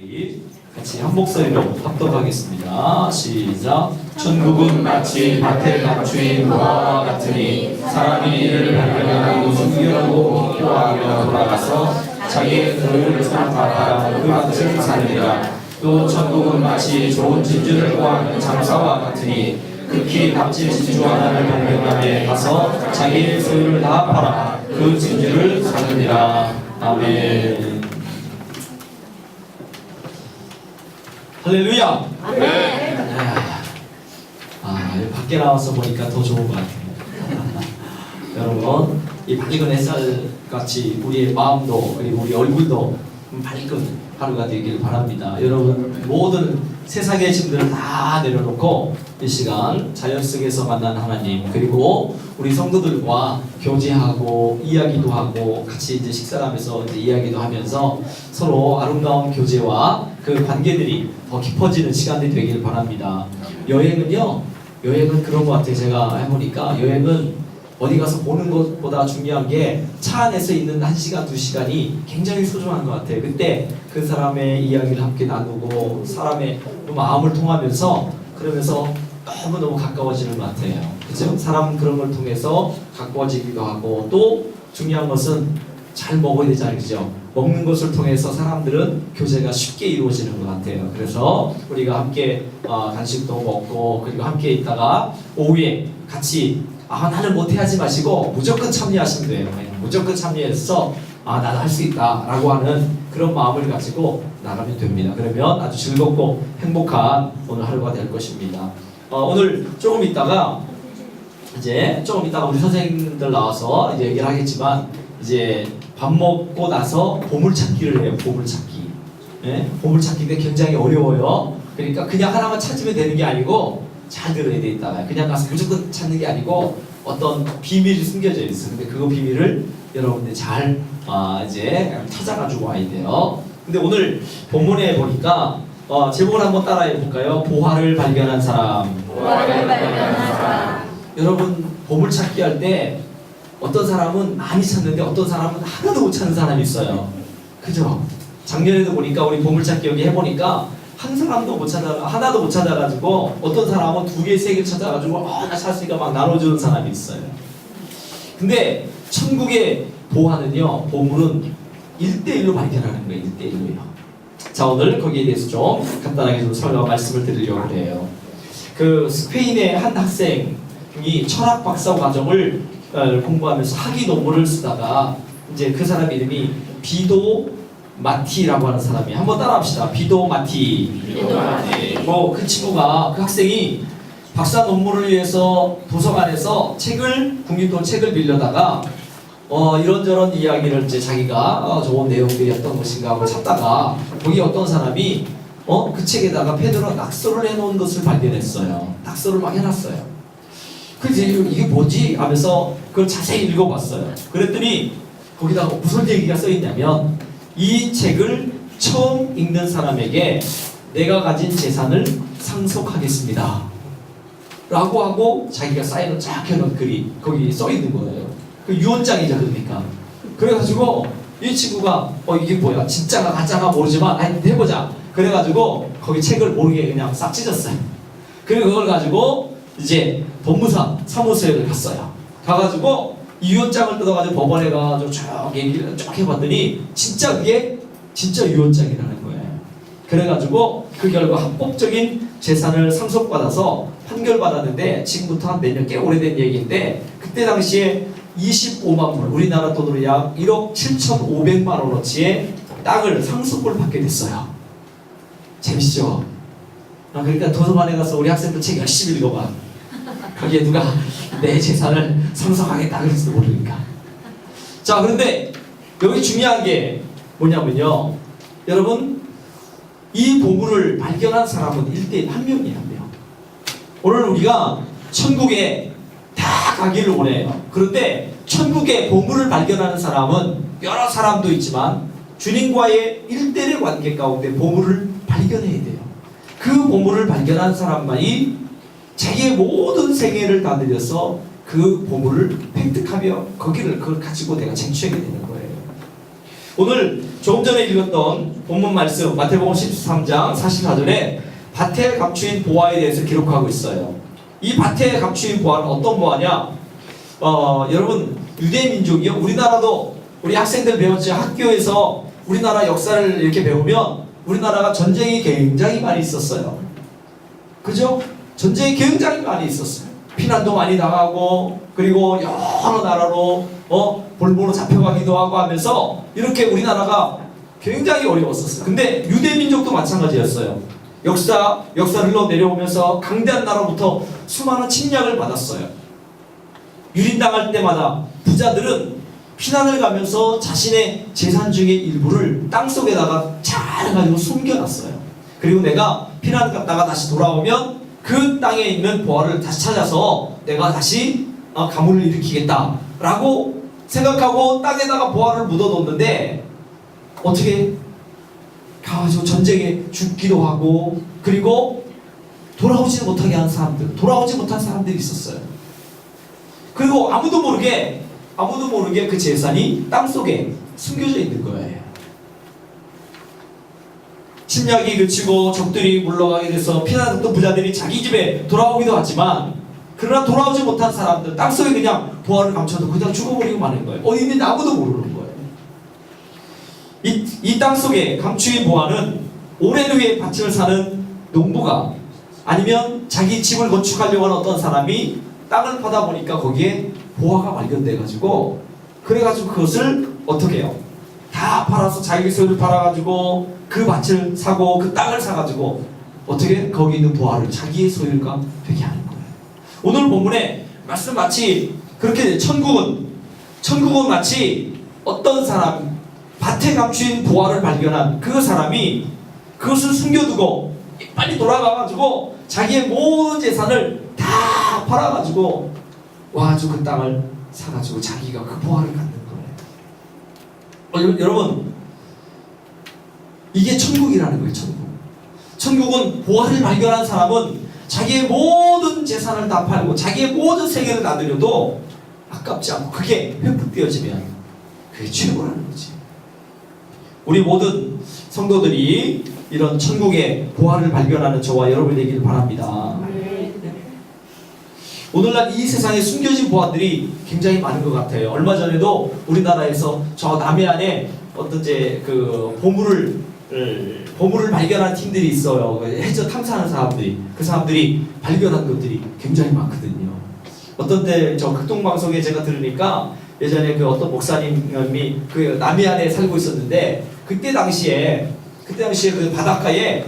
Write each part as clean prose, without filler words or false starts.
우리 같이 한 목소리로 합독하겠습니다. 시작. 천국은 마치 밭에 감추인 무화과 같으니 사람이 이를 발견하고 숨기려고 기뻐하며 돌아가서 자기의 소유를 팔아 그 밭을 사느니라. 또 천국은 마치 좋은 진주를 구하는 장사와 같으니 극히 값진 진주 하나를 발견함에 가서 자기의 소유를 다 팔아 그 진주를 사느니라. 아멘. 할렐루야. 아멘. 여기 밖에 나와서 보니까 더 좋은 것 같아요. 여러분, 이 밝은 햇살 같이 우리의 마음도 그리고 우리 얼굴도 밝은 하루가 되길 바랍니다. 여러분, 모든 세상의 짐들을 다 내려놓고 이 시간 자연 속에서 만난 하나님, 그리고 우리 성도들과 교제하고 이야기도 하고 같이 이제 식사를 하면서 이제 이야기도 하면서 서로 아름다운 교제와 그 관계들이 더 깊어지는 시간이 되길 바랍니다. 여행은 그런 것 같아요. 제가 해보니까 여행은 어디 가서 보는 것보다 중요한 게 차 안에서 있는 1시간, 2시간이 굉장히 소중한 것 같아요. 그때 그 사람의 이야기를 함께 나누고 사람의 마음을 통하면서 그러면서 너무너무 가까워지는 것 같아요. 그죠? 사람 그런 걸 통해서 가까워지기도 하고, 또 중요한 것은 잘 먹어야 되잖아요. 그죠? 먹는 것을 통해서 사람들은 교제가 쉽게 이루어지는 것 같아요. 그래서 우리가 함께 간식도 먹고 그리고 함께 있다가 오후에 같이 나는 못해 하지 마시고 무조건 참여하시면 돼요. 무조건 참여해서 나도 할 수 있다 라고 하는 그런 마음을 가지고 나가면 됩니다. 그러면 아주 즐겁고 행복한 오늘 하루가 될 것입니다. 오늘 조금 있다가 우리 선생님들 나와서 이제 얘기를 하겠지만, 이제 밥 먹고 나서 보물찾기를 해요. 보물찾기. 네? 보물찾기가 굉장히 어려워요. 그러니까 그냥 하나만 찾으면 되는 게 아니고, 잘 들어야 돼. 있다가 그냥 가서 무조건 찾는 게 아니고 어떤 비밀이 숨겨져 있어. 근데 그 비밀을 여러분들이 잘 이제 찾아가지고 와야 돼요. 근데 오늘 본문에 보니까 제목을 한번 따라해 볼까요? 보화를 발견한 사람. 보화를 발견한 사람. 여러분, 보물찾기 할 때 어떤 사람은 많이 찾는데 어떤 사람은 하나도 못 찾는 사람이 있어요. 그죠? 작년에도 보니까 우리 보물찾기 여기 해보니까 하나도 못 찾아가지고 어떤 사람은 2개, 3개 찾아가지고 나 찾았으니까 막 나눠주는 사람이 있어요. 근데 천국의 보화는요, 보물은 1대1로 발견하는 거예요. 1대1로요. 자, 오늘 거기에 대해서 좀 간단하게 좀 설명 말씀을 드리려고 해요. 그 스페인의 한 학생이 철학 박사 과정을 공부하면서 학위 논문을 쓰다가, 이제 그 사람 이름이 비도 마티라고 하는 사람이, 한번 따라합시다. 비도 마티. 그 친구가, 그 학생이 박사 논문을 위해서 도서관에서 국립도 책을 빌려다가 이런저런 이야기를 이제 자기가 좋은 내용들이 어떤 것인가 하고 찾다가 거기 어떤 사람이 그 책에다가 펜으로 낙서를 해놓은 것을 발견했어요. 낙서를 막 해놨어요. 그래서 이게 뭐지? 하면서 그걸 자세히 읽어봤어요. 그랬더니 거기다가 무슨 얘기가 써있냐면, 이 책을 처음 읽는 사람에게 내가 가진 재산을 상속하겠습니다 라고 하고 자기가 사인을 쫙 해놓은 글이 거기 써있는 거예요. 그 유언장이죠. 그러니까 그래가지고 이 친구가 이게 뭐야, 진짜가 가짜가 모르지만 해보자 그래가지고 거기 책을 모르게 그냥 싹 찢었어요. 그리고 그걸 가지고 이제 법무사 사무소에 갔어요. 가가지고 이 유언장을 뜯어가지고 법원에 가가지고 쭉 얘기를 쭉 해봤더니 그게 진짜 유언장이라는 거예요. 그래가지고 그 결과 합법적인 재산을 상속받아서 판결받았는데, 지금부터 한 몇 년 꽤 오래된 얘기인데, 그때 당시에 25만 불, 우리나라 돈으로 약 1억 7,500만 원어치의 땅을 상속을 받게 됐어요. 재밌죠? 그러니까 도서관에 가서 우리 학생들 책 열심히 읽어봐. 거기에 누가 내 재산을 상속하겠다 그랬을지도 모르니까. 자, 그런데 여기 중요한 게 뭐냐면요, 여러분, 이 보물을 발견한 사람은 1대1 한 명이에요. 한 명. 오늘 우리가 천국에 다 가기를 원해요. 그런데 천국의 보물을 발견하는 사람은 여러 사람도 있지만 주님과의 1대1의 관계 가운데 보물을 발견해야 돼요. 그 보물을 발견한 사람만이 자기의 모든 생애를 다 들여서 그 보물을 획득하며 그걸 가지고 내가 쟁취하게 되는 거예요. 오늘 조금 전에 읽었던 본문 말씀 마태복음 13장 44절에 밭에 감추인 보화에 대해서 기록하고 있어요. 이 밭에 감추인 보화는 어떤 보화냐? 여러분 유대 민족이요. 우리나라도 우리 학생들 배웠지. 학교에서 우리나라 역사를 이렇게 배우면 우리나라가 전쟁이 굉장히 많이 있었어요. 그죠? 전쟁이 굉장히 많이 있었어요. 피난도 많이 나가고 그리고 여러 나라로 볼모로 잡혀가기도 하고 하면서 이렇게 우리나라가 굉장히 어려웠었어요. 근데 유대 민족도 마찬가지였어요. 역사를 흘러 내려오면서 강대한 나라로부터 수많은 침략을 받았어요. 유린당할 때마다 부자들은 피난을 가면서 자신의 재산 중의 일부를 땅속에다가 잘 해가지고 숨겨놨어요. 그리고 내가 피난 갔다가 다시 돌아오면 그 땅에 있는 보화를 다시 찾아서 내가 다시 가문을 일으키겠다라고 생각하고 땅에다가 보화를 묻어뒀는데 어떻게 가가지고 전쟁에 죽기도 하고 그리고 돌아오지 못하게 한 사람들, 돌아오지 못한 사람들이 있었어요. 그리고 아무도 모르게 그 재산이 땅속에 숨겨져 있는 거예요. 침략이 그치고 적들이 물러가게 돼서 피난했던 부자들이 자기 집에 돌아오기도 하지만 그러나 돌아오지 못한 사람들 땅속에 그냥 보화를 감춰도 그냥 죽어버리고 마는 거예요. 어디 있는지 아무도 모르는 거예요. 이 땅속에 감추인 보화는 오랜 후에 밭을 사는 농부가 아니면 자기 집을 건축하려고 하는 어떤 사람이 땅을 파다 보니까 거기에 보화가 발견돼가지고 그래가지고 그것을 어떻게 해요? 다 팔아서 자기 소유를 팔아가지고 그 밭을 사고 그 땅을 사가지고 어떻게 거기 있는 보화를 자기의 소유가 되게 하는 거예요. 오늘 본문에 말씀 마치 그렇게 천국은 마치 어떤 사람 밭에 감추인 보화를 발견한 그 사람이 그것을 숨겨두고 빨리 돌아가가지고 자기의 모든 재산을 다 팔아가지고 와가지고 그 땅을 사가지고 자기가 그 보화를 갖는 거예요. 여러분 이게 천국이라는 거예요. 천국은 보화를 발견한 사람은 자기의 모든 재산을 다 팔고 자기의 모든 생애를 다 드려도 아깝지 않고 그게 회복되어지면 그게 최고라는 거지. 우리 모든 성도들이 이런 천국의 보화를 발견하는 저와 여러분 되기를 바랍니다. 오늘날 이 세상에 숨겨진 보화들이 굉장히 많은 것 같아요. 얼마 전에도 우리나라에서 저 남해안에 어떤 그 보물을 발견한 팀들이 있어요. 해저 탐사하는 사람들이 그 사람들이 발견한 것들이 굉장히 많거든요. 어떤 때 저 극동방송에 제가 들으니까 예전에 그 어떤 목사님이 그 남해안에 살고 있었는데 그때 당시에 그 바닷가에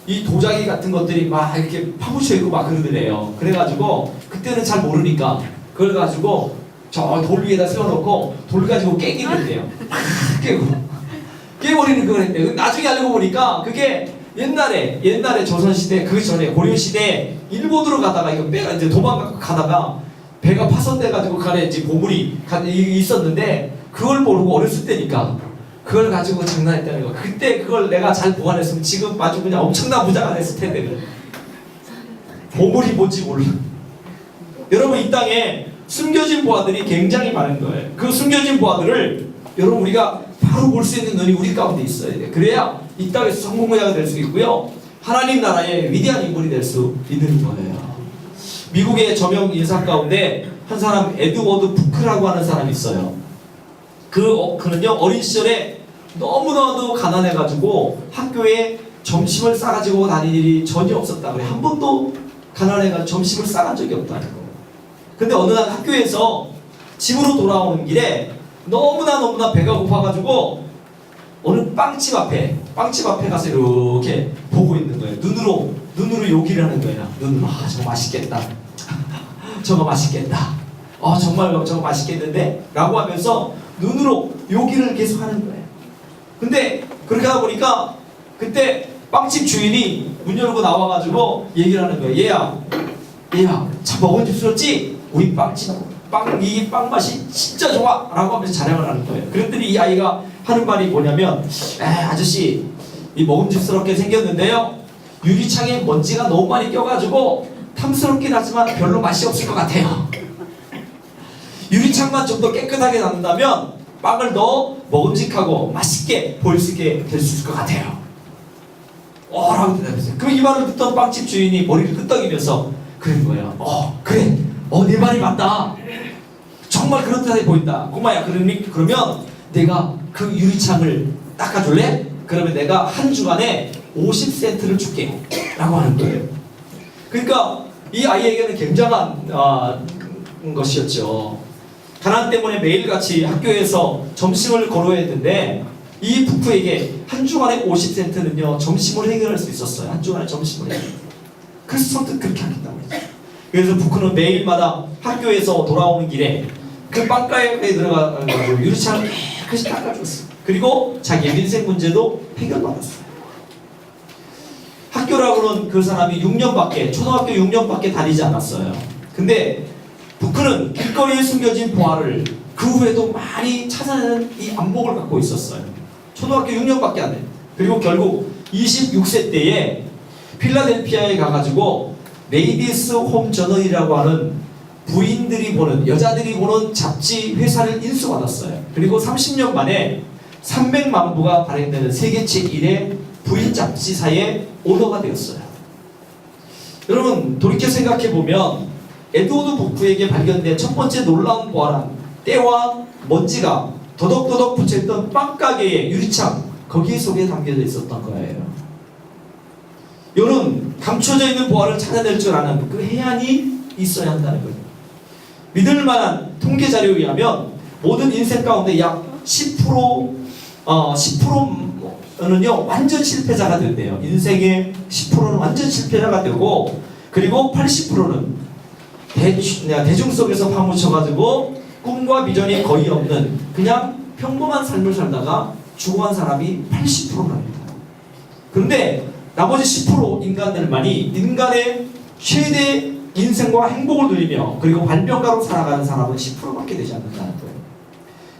이 도자기 같은 것들이 막 이렇게 파묻혀 있고 막 그러더래요. 그래가지고 그때는 잘 모르니까 그걸 가지고 저 돌 위에다 세워놓고 돌 가지고 깨기를 했대요. 깨버리는 걸 했대요. 나중에 알고 보니까 그게 옛날에 조선시대 그 전에 고려시대 일본으로 가다가 이거 배가 이제 도망가다가 배가 파손돼가지고 그 안에 이제 보물이 있었는데 그걸 모르고 어렸을 때니까 그걸 가지고 장난했다는 거. 그때 그걸 내가 잘 보관했으면 지금 아주 그냥 엄청난 부자가 됐을 텐데 그래. 보물이 뭔지 몰라. 여러분 이 땅에 숨겨진 보화들이 굉장히 많은 거예요. 그 숨겨진 보화들을 여러분 우리가 바로 볼 수 있는 눈이 우리 가운데 있어야 돼. 그래야 이 땅에서 성공자가 될 수 있고요. 하나님 나라의 위대한 인물이 될 수 있는 거예요. 미국의 저명 인사 가운데 한 사람 에드워드 부크라고 하는 사람이 있어요. 그는요 어린 시절에 너무나도 가난해가지고 학교에 점심을 싸가지고 다닐 일이 전혀 없었다 그래. 한 번도 가난해가지고 점심을 싸간 적이 없다는 거. 근데 어느 날 학교에서 집으로 돌아오는 길에 너무나 배가 고파가지고 어느 빵집 앞에 가서 이렇게 보고 있는 거예요. 눈으로 요기를 하는 거예요. 눈으로 저거 맛있겠다. 저거 맛있겠다. 정말 저거 맛있겠는데? 라고 하면서 눈으로 요기를 계속 하는 거예요. 근데 그렇게 하다 보니까 그때 빵집 주인이 문 열고 나와가지고 얘기를 하는 거예요. 얘야 참 먹은집스럽지? 우리 이 빵 맛이 진짜 좋아! 라고 하면서 자랑을 하는 거예요. 그랬더니 이 아이가 하는 말이 뭐냐면 아저씨 이 먹음직스럽게 생겼는데요 유리창에 먼지가 너무 많이 껴가지고 탐스럽긴 하지만 별로 맛이 없을 것 같아요. 유리창만 좀 더 깨끗하게 놔둔다면 빵을 더 먹음직하고 맛있게 보일 수 있게 될 수 있을 것 같아요. 라고 대답했어요. 그럼 이 말을 듣던 빵집 주인이 머리를 끄덕이면서 그런 거예요. 그래. 내 말이 맞다. 정말 그렇다 보인다. 꼬마야, 그러면 내가 그 유리창을 닦아줄래? 그러면 내가 한 주간에 50센트를 줄게. 라고 하는 거예요. 그러니까 이 아이에게는 굉장한 것이었죠. 가난 때문에 매일같이 학교에서 점심을 거르어야 했는데 이 부부에게 한 주간에 50센트는요 점심을 해결할 수 있었어요. 한 주간에 점심을 해결. 그래서 선뜻 그렇게 하겠다고 했죠. 그래서 부부는 매일마다 학교에서 돌아오는 길에 그 빵가게에 들어가서 유리창을 깨끗이 닦아줬어요. 그리고 자기의 인생 문제도 해결받았어요. 학교라고는 그 사람이 초등학교 6년밖에 다니지 않았어요. 근데 부크는 길거리에 숨겨진 보화를 그 후에도 많이 찾아내는 이 안목을 갖고 있었어요. 초등학교 6년밖에 안 돼요. 그리고 결국 26세 때에 필라델피아에 가가지고 레이디스 홈 저널이라고 하는 부인들이 보는, 여자들이 보는 잡지 회사를 인수받았어요. 그리고 30년 만에 300만 부가 발행되는 세계 제1의 부인 잡지사의 오너가 되었어요. 여러분 돌이켜 생각해보면 에드워드 부크에게 발견된 첫 번째 놀라운 보화란 때와 먼지가 더덕더덕 붙여있던 빵가게의 유리창 거기 속에 담겨져 있었던 거예요. 여러분 감춰져 있는 보화를 찾아낼 줄 아는 그 해안이 있어야 한다는 거예요. 믿을 만한 통계 자료에 의하면 모든 인생 가운데 약 10%는요 완전 실패자가 된대요. 인생의 10%는 완전 실패자가 되고, 그리고 80%는 대중 속에서 파묻혀가지고 꿈과 비전이 거의 없는 그냥 평범한 삶을 살다가 죽어간 사람이 80%랍니다. 그런데 나머지 10% 인간들만이 인간의 최대 인생과 행복을 누리며 그리고 발명가로 살아가는 사람은 10%밖에 되지 않는다는 거예요.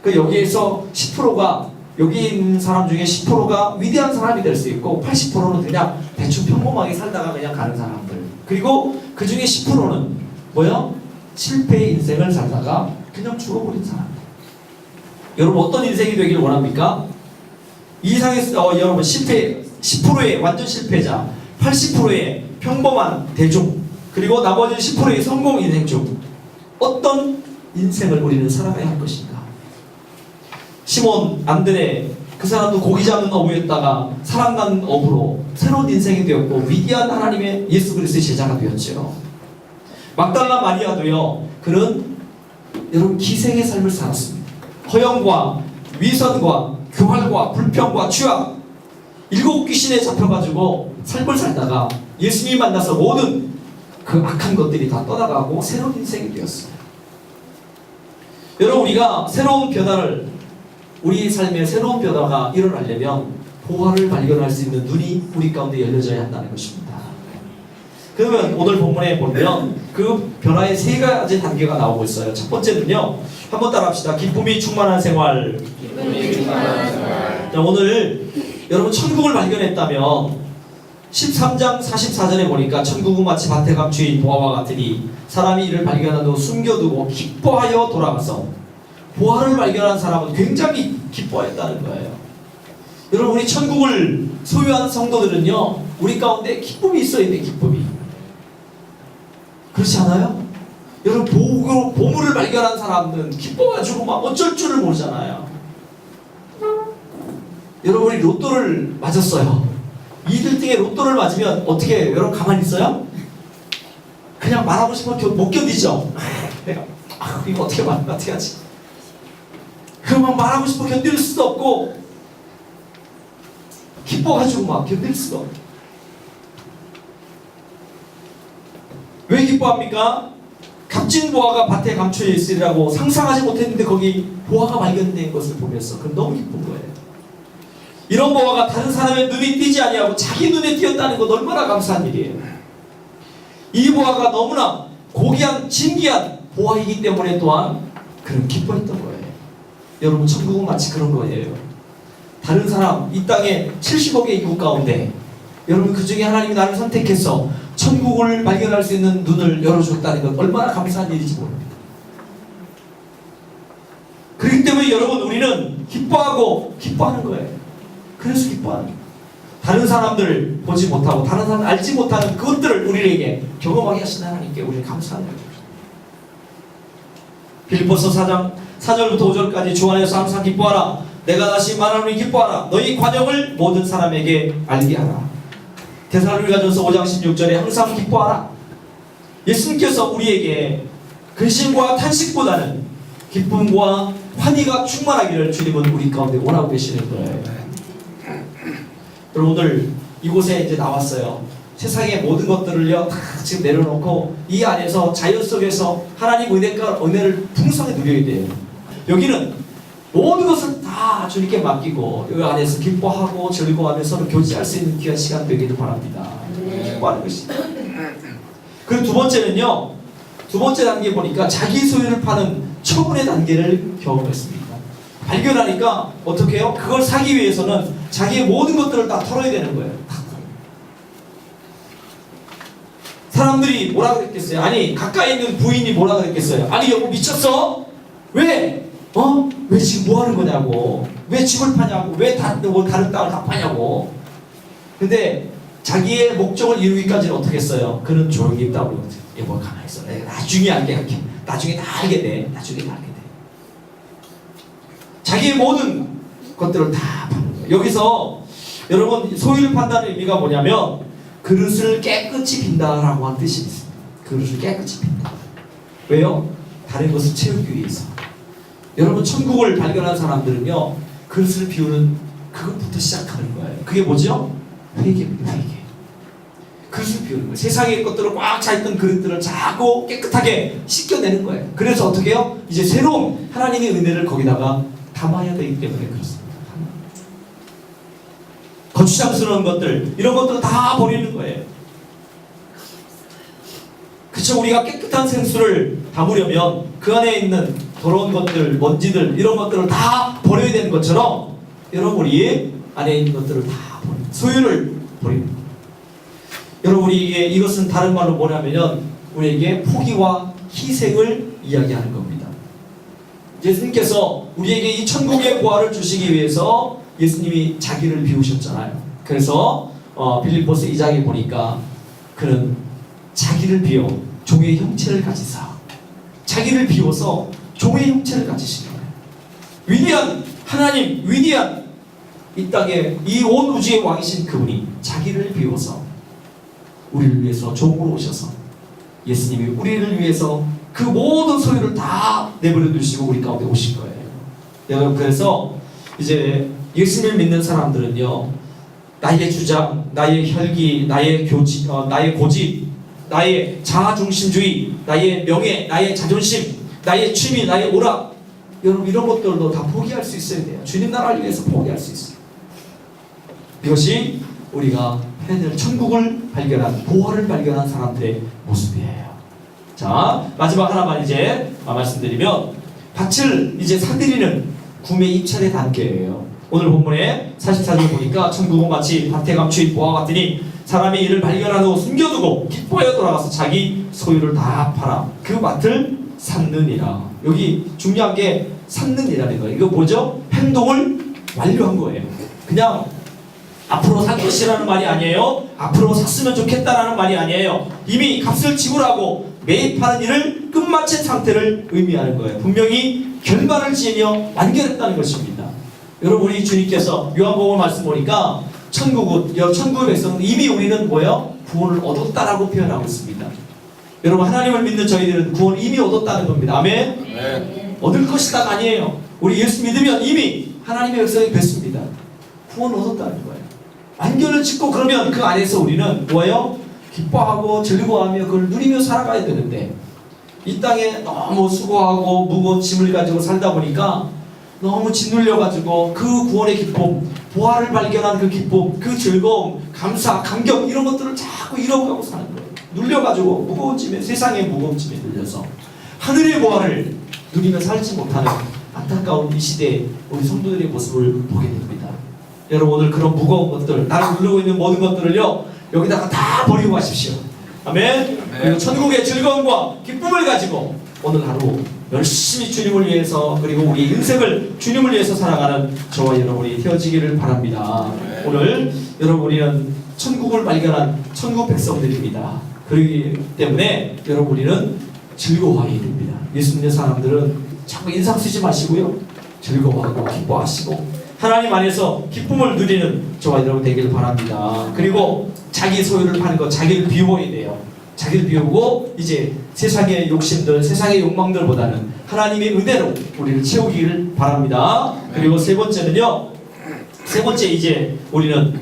그 여기에서 10%가 여기 있는 사람 중에 10%가 위대한 사람이 될 수 있고 80%는 그냥 대충 평범하게 살다가 그냥 가는 사람들. 그리고 그 중에 10%는 뭐요? 실패의 인생을 살다가 그냥 죽어버린 사람. 여러분 어떤 인생이 되기를 원합니까? 이 이상에서 여러분 10%의 완전 실패자, 80%의 평범한 대중, 그리고 나머지 10%의 성공 인생 중 어떤 인생을 우리는 살아가야 할 것인가? 시몬 안드레, 그 사람도 고기 잡는 어부였다가 사랑하는 어부로 새로운 인생이 되었고 위대한 하나님의 예수 그리스도의 제자가 되었죠. 막달라 마리아도요, 그는 여러분 기생의 삶을 살았습니다. 허영과 위선과 교활과 불평과 취악, 7 귀신에 잡혀가지고 삶을 살다가 예수님 만나서 모든 그 악한 것들이 다 떠나가고 새로운 인생이 되었어요. 여러분 우리가 새로운 변화를, 우리 삶의 새로운 변화가 일어나려면 보화를 발견할 수 있는 눈이 우리 가운데 열려져야 한다는 것입니다. 그러면 오늘 본문에 보면 그 변화의 3가지 단계가 나오고 있어요. 첫 번째는요, 한번 따라합시다. 기쁨이 충만한 생활. 자, 오늘 여러분 천국을 발견했다면 13장 44절에 보니까 천국은 마치 밭에 감추인 보화와 같으니 사람이 이를 발견한 후 숨겨두고 기뻐하여 돌아가서, 보화를 발견한 사람은 굉장히 기뻐했다는 거예요. 여러분 우리 천국을 소유한 성도들은요 우리 가운데 기쁨이 있어야 돼. 기쁨이. 그렇지 않아요? 여러분 보물을 발견한 사람들은 기뻐가지고 막 어쩔 줄을 모르잖아요. 여러분 우리 로또를 맞았어요. 2등에 로또를 맞으면 어떻게 해요? 여러분 가만히 있어요? 그냥 말하고 싶으면 못 견디죠? 내가 이거 어떻게 하지? 그만 말하고 싶어 견딜 수도 없고 기뻐가지고 막 견딜 수도 없고. 왜 기뻐합니까? 값진 보화가 밭에 감춰져 있으리라고 상상하지 못했는데 거기 보화가 발견된 것을 보면서 그럼 너무 기쁜 거예요. 이런 보화가 다른 사람의 눈이 띄지 아니하고 자기 눈에 띄었다는 것 얼마나 감사한 일이에요. 이 보화가 너무나 고귀한 진귀한 보화이기 때문에 또한 그런 기뻐했던 거예요. 여러분 천국은 마치 그런 거예요. 다른 사람 이 땅에 70억의 인구 가운데 여러분 그 중에 하나님이 나를 선택해서 천국을 발견할 수 있는 눈을 열어줬다는 것 얼마나 감사한 일인지 모릅니다. 그렇기 때문에 여러분 우리는 기뻐하고 기뻐하는 거예요. 그래서 기뻐하는 거예요. 다른 사람들 보지 못하고 다른 사람 알지 못하는 그것들을 우리에게 경험하게 하신 하나님께 우리는 감사하는 거예요. 빌립보서 4장 4절부터 5절까지 주 안에서 항상 기뻐하라. 내가 다시 말하노니 기뻐하라. 너희 관역을 모든 사람에게 알게 하라. 데살로니가전서 5장 16절에 항상 기뻐하라. 예수님께서 우리에게 근심과 탄식보다는 기쁨과 환희가 충만하기를 주님은 우리 가운데 원하고 계시는 거예요. 여러분 오늘 이곳에 이제 나왔어요. 세상의 모든 것들을요 다 지금 내려놓고 이 안에서 자연 속에서 하나님 은혜를 풍성히 누려야 돼요. 여기는 모든 것을 다 주님께 맡기고 이 안에서 기뻐하고 즐거워하며 서로 교제할 수 있는 귀한 시간 되기를 바랍니다. 기뻐하는 것이. 그리고 두 번째는요. 두 번째 단계 보니까 자기 소유를 파는 처분의 단계를 경험했습니다. 발견하니까 어떻게 해요? 그걸 사기 위해서는 자기의 모든 것들을 다 털어야 되는 거예요. 사람들이 뭐라 그랬겠어요? 아니 가까이 있는 부인이 뭐라 그랬겠어요? 아니 여보 미쳤어? 왜? 왜 지금 뭐 하는 거냐고? 왜 집을 파냐고? 왜 다른 땅을 다 파냐고? 근데 자기의 목적을 이루기까지는 어떻게 했어요? 그는 조용히 있다고. 여보 가만히 있어. 내가 나중에 알게 할게. 나중에 다 알게 돼. 나중에 다 알게 돼. 자기의 모든 것들을 다 파는 거예요. 여기서 여러분 소유를 판다는 의미가 뭐냐면 그릇을 깨끗이 빈다라고 하는 뜻이 있습니다. 그릇을 깨끗이 빈다. 왜요? 다른 것을 채우기 위해서. 여러분 천국을 발견한 사람들은요 그릇을 비우는 그것부터 시작하는 거예요. 그게 뭐죠? 회개입니다. 회개. 그릇을 비우는 거예요. 세상의 것들을 꽉 차있던 그릇들을 자꾸 깨끗하게 씻겨내는 거예요. 그래서 어떻게 해요? 이제 새로운 하나님의 은혜를 거기다가 담아야 되기 때문에 그렇습니다. 거추장스러운 것들 이런 것들을 다 버리는 거예요. 그쵸? 우리가 깨끗한 생수를 담으려면 그 안에 있는 더러운 것들, 먼지들 이런 것들을 다 버려야 되는 것처럼 여러분 우리 안에 있는 것들을 다 버리는 소유를 버리는 거예요. 여러분 우리에게 이것은 다른 말로 뭐냐면 우리에게 포기와 희생을 이야기하는 겁니다. 예수님께서 우리에게 이 천국의 보화를 주시기 위해서 예수님이 자기를 비우셨잖아요. 그래서 빌립보서 2장에 보니까 그는 자기를 비워 종의 형체를 가지사 자기를 비워서 종의 형체를 가지신 거예요. 위대한 하나님, 위대한 이 땅에 이 온 우주의 왕이신 그분이 자기를 비워서 우리를 위해서 종으로 오셔서 예수님이 우리를 위해서 그 모든 소유를 다 내버려 두시고 우리 가운데 오신 거예요. 여러분 그래서 이제 예수님을 믿는 사람들은요 나의 주장, 나의 혈기, 나의 고집, 나의 자아중심주의, 나의 명예, 나의 자존심, 나의 취미, 나의 오락 여러분 이런 것들도 다 포기할 수 있어야 돼요. 주님 나라를 위해서 포기할 수 있어요. 이것이 우리가 해야 될 천국을 발견한 보화를 발견한 사람들의 모습이에요. 자 마지막 하나만 이제 말씀드리면 밭을 이제 사들이는 구매 입찰의 단계예요. 오늘 본문에 44절 보니까 천국은 마치 밭에 감추인 보화 같으니 사람이 이를 발견한 후 숨겨두고 기뻐하여 돌아가서 자기 소유를 다 팔아 그 밭을 샀느니라. 여기 중요한 게 샀느니라는 거예요. 이거 뭐죠? 행동을 완료한 거예요. 그냥 앞으로 살 것이라는 말이 아니에요. 앞으로 샀으면 좋겠다라는 말이 아니에요. 이미 값을 지불하고 매입하는 일을 끝마친 상태를 의미하는 거예요. 분명히 결말을 지으며 완결했다는 것입니다. 여러분 우리 주님께서 요한복음 말씀 보니까 천국의 백성은 이미 우리는 뭐예요? 구원을 얻었다라고 표현하고 있습니다. 여러분 하나님을 믿는 저희들은 구원을 이미 얻었다는 겁니다. 아멘? 네. 얻을 것이다가 아니에요. 우리 예수 믿으면 이미 하나님의 백성이 됐습니다. 구원을 얻었다는 거예요. 완결을 짓고 그러면 그 안에서 우리는 뭐예요? 기뻐하고 즐거워하며 그걸 누리며 살아가야 되는데 이 땅에 너무 수고하고 무거운 짐을 가지고 살다 보니까 너무 짓눌려가지고 그 구원의 기쁨, 보화를 발견한 그 기쁨, 그 즐거움, 감사, 감격 이런 것들을 자꾸 잃어가고 사는 거예요. 눌려가지고 무거운 짐에 세상의 무거운 짐에 눌려서 하늘의 보화를 누리며 살지 못하는 안타까운 이 시대에 우리 성도들의 모습을 보게 됩니다. 여러분 오늘 그런 무거운 것들 나를 누르고 있는 모든 것들을요 여기다가 다 버리고 가십시오. 아멘. 그리고 천국의 즐거움과 기쁨을 가지고 오늘 하루 열심히 주님을 위해서 그리고 우리 인생을 주님을 위해서 살아가는 저와 여러분이 되어지기를 바랍니다. 오늘 여러분 우리는 천국을 발견한 천국 백성들입니다. 그렇기 때문에 여러분 우리는 즐거워해야 됩니다. 예수 믿는 사람들은 자꾸 인상 쓰지 마시고요. 즐거워하고 기뻐하시고 하나님 안에서 기쁨을 누리는 저와 여러분 되기를 바랍니다. 그리고 자기 소유를 파는 것, 자기를 비워야 돼요. 자기를 비우고 이제 세상의 욕심들, 세상의 욕망들보다는 하나님의 은혜로 우리를 채우기를 바랍니다. 그리고 세 번째는요. 세 번째 이제 우리는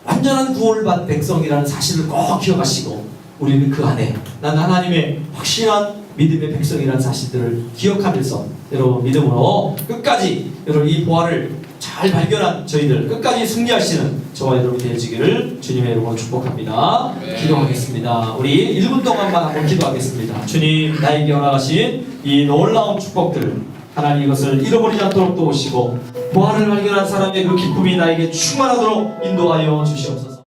완전한 구원을 받은 백성이라는 사실을 꼭 기억하시고 우리는 그 안에 난 하나님의 확실한 믿음의 백성이라는 사실들을 기억하면서 여러분 믿음으로 끝까지 여러분 이 보화를 잘 발견한 저희들 끝까지 승리하시는 저와 여러분 되어지기를 주님의 이름으로 축복합니다. 기도하겠습니다. 우리 1분 동안만 한번 기도하겠습니다. 주님 나에게 허락하신 이 놀라운 축복들을 하나님 이것을 잃어버리지 않도록 도우시고 보화를 발견한 사람의 그 기쁨이 나에게 충만하도록 인도하여 주시옵소서.